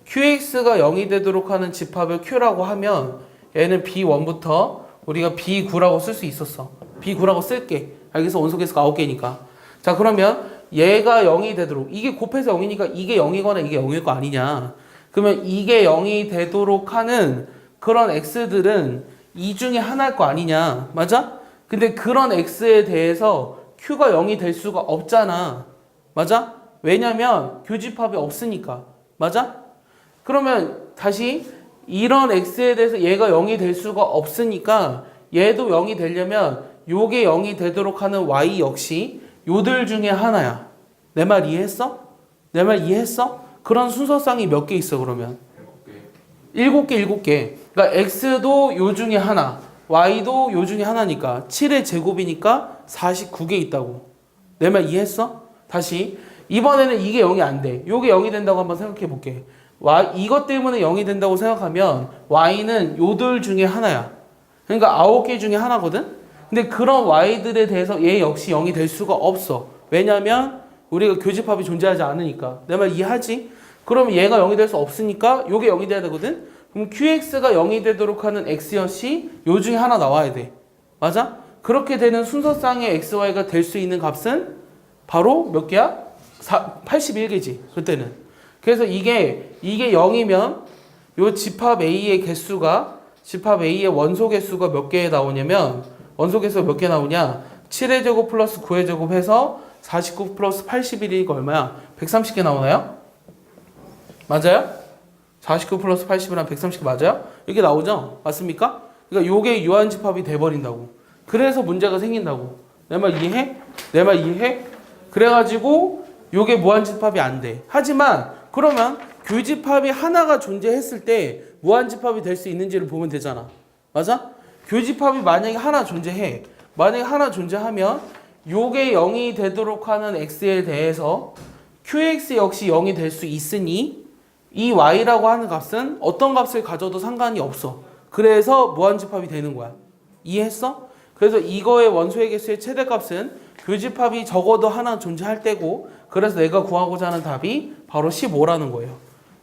qx가 0이 되도록 하는 집합을 q라고 하면 얘는 b1부터 우리가 b9라고 쓸 수 있었어. b9라고 쓸게. 알겠어? 원소 개수가 9개니까. 자, 그러면 얘가 0이 되도록 이게 곱해서 0이니까 이게 0이거나 이게 0일 거 아니냐. 그러면 이게 0이 되도록 하는 그런 x들은 이 중에 하나일 거 아니냐. 맞아? 근데 그런 x에 대해서 q가 0이 될 수가 없잖아. 맞아? 왜냐면 교집합이 없으니까. 맞아? 그러면 다시 이런 x에 대해서 얘가 0이 될 수가 없으니까 얘도 0이 되려면 요게 0이 되도록 하는 y 역시 요들 중에 하나야. 내 말 이해했어? 내 말 이해했어? 그런 순서상이 몇 개 있어 그러면? 7개. 7개. 그러니까 x도 요 중에 하나, y도 요 중에 하나니까 7의 제곱이니까 49개 있다고. 내 말 이해했어? 다시 이번에는 이게 0이 안 돼. 요게 0이 된다고 한번 생각해 볼게. 이것 때문에 0이 된다고 생각하면 y는 요들 중에 하나야. 그러니까 9개 중에 하나거든? 근데 그런 y들에 대해서 얘 역시 0이 될 수가 없어. 왜냐면 우리가 교집합이 존재하지 않으니까. 내 말 이해하지? 그러면 얘가 0이 될 수 없으니까 요게 0이 돼야 되거든? 그럼 qx가 0이 되도록 하는 x 역시 요 중에 하나 나와야 돼. 맞아? 그렇게 되는 순서상의 xy가 될 수 있는 값은 바로 몇 개야? 81개지. 그때는. 그래서 이게 0이면 요 집합 A의 개수가 집합 A의 원소 개수가 몇 개 나오냐면 원소 개수가 몇 개 나오냐? 7의 제곱 플러스 9의 제곱 해서 49 플러스 81이니까 얼마야? 130개 나오나요? 맞아요? 49 플러스 80이랑 130개 맞아요? 이게 나오죠? 맞습니까? 그러니까 요게 유한집합이 돼버린다고. 그래서 문제가 생긴다고. 내 말 이해해? 내 말 이해해? 그래가지고 요게 무한집합이 안 돼. 하지만 그러면 교집합이 하나가 존재했을 때 무한집합이 될 수 있는지를 보면 되잖아. 맞아? 교집합이 만약에 하나 존재해. 만약에 하나 존재하면 요게 0이 되도록 하는 x에 대해서 qx 역시 0이 될 수 있으니 이 y라고 하는 값은 어떤 값을 가져도 상관이 없어. 그래서 무한집합이 되는 거야. 이해했어? 그래서 이거의 원소의 개수의 최대값은 교집합이 적어도 하나 존재할 때고 그래서 내가 구하고자 하는 답이 바로 15라는 거예요.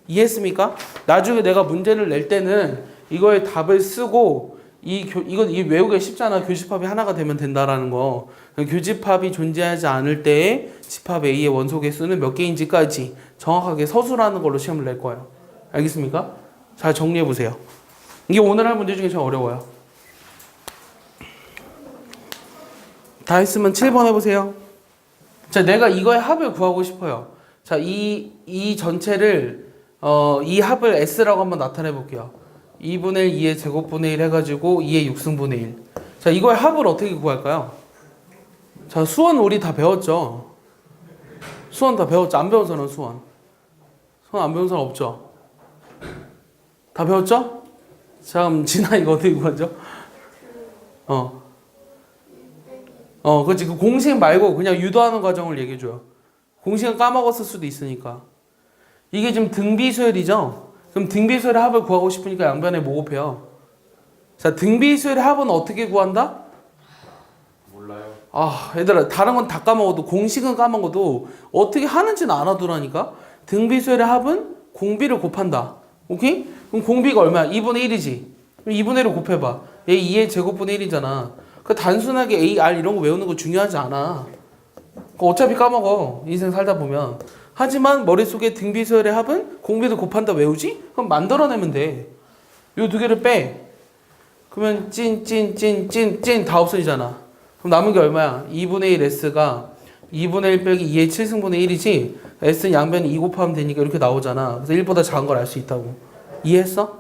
이해했습니까? 나중에 내가 문제를 낼 때는 이거의 답을 쓰고 이거 외우기가 쉽잖아. 교집합이 하나가 되면 된다라는 거. 교집합이 존재하지 않을 때의 집합 A의 원소 개수는 몇 개인지까지 정확하게 서술하는 걸로 시험을 낼 거예요. 알겠습니까? 잘 정리해 보세요. 이게 오늘 할 문제 중에 제일 어려워요. 다 했으면 7번 해보세요. 자, 내가 이거의 합을 구하고 싶어요. 자, 이 전체를 이 합을 S라고 한번 나타내 볼게요. 2분의 1, 2의 제곱분의 1 해가지고 2의 6승분의 1. 자, 이거의 합을 어떻게 구할까요? 자, 수원 우리 다 배웠죠? 수원 다 배웠죠? 안 배운 사람은 수원. 수원 안 배운 사람 없죠? 다 배웠죠? 자, 그럼 진아 이거 어떻게 구하죠? 그렇지. 그 공식 말고 그냥 유도하는 과정을 얘기해줘요. 공식은 까먹었을 수도 있으니까. 이게 지금 등비수열이죠? 그럼 등비수열의 합을 구하고 싶으니까 양변에 뭐 곱해요? 자, 등비수열의 합은 어떻게 구한다? 몰라요. 아, 얘들아, 다른 건 다 까먹어도, 공식은 까먹어도, 어떻게 하는지는 알아두라니까? 등비수열의 합은 공비를 곱한다. 오케이? 그럼 공비가 얼마야? 2분의 1이지? 그럼 2분의 1을 곱해봐. 얘 2의 제곱분의 1이잖아. 그 단순하게 A, R 이런 거 외우는 거 중요하지 않아. 그거 어차피 까먹어. 인생 살다 보면. 하지만 머릿속에 등비수열의 합은 공비를 곱한다 외우지? 그럼 만들어내면 돼. 요 두 개를 빼. 그러면 찐 다 없어지잖아. 그럼 남은 게 얼마야? 2분의 1 S가 2분의 1 빼기 2의 7승분의 1이지? S는 양변에 2 곱하면 되니까 이렇게 나오잖아. 그래서 1보다 작은 걸 알 수 있다고. 이해했어?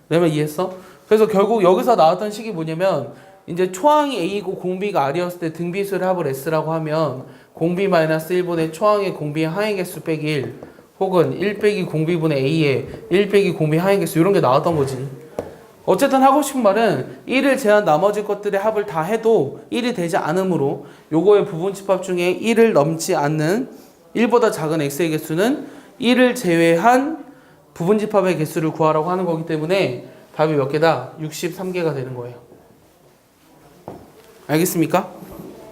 내 말 이해했어? 그래서 결국 여기서 나왔던 식이 뭐냐면 이제 초항이 A이고 공비가 R이었을 때 등비수열의 합을 S라고 하면 공비 마이너스 1분의 초항의 공비의 항의 개수 빼기 1 혹은 1 빼기 공비분의 A의 1 빼기 공비 항의 개수 이런 게 나왔던 거지. 어쨌든 하고 싶은 말은 1을 제한 나머지 것들의 합을 다 해도 1이 되지 않으므로 요거의 부분집합 중에 1을 넘지 않는 1보다 작은 x의 개수는 1을 제외한 부분집합의 개수를 구하라고 하는 거기 때문에 답이 몇 개다? 63개가 되는 거예요. 알겠습니까?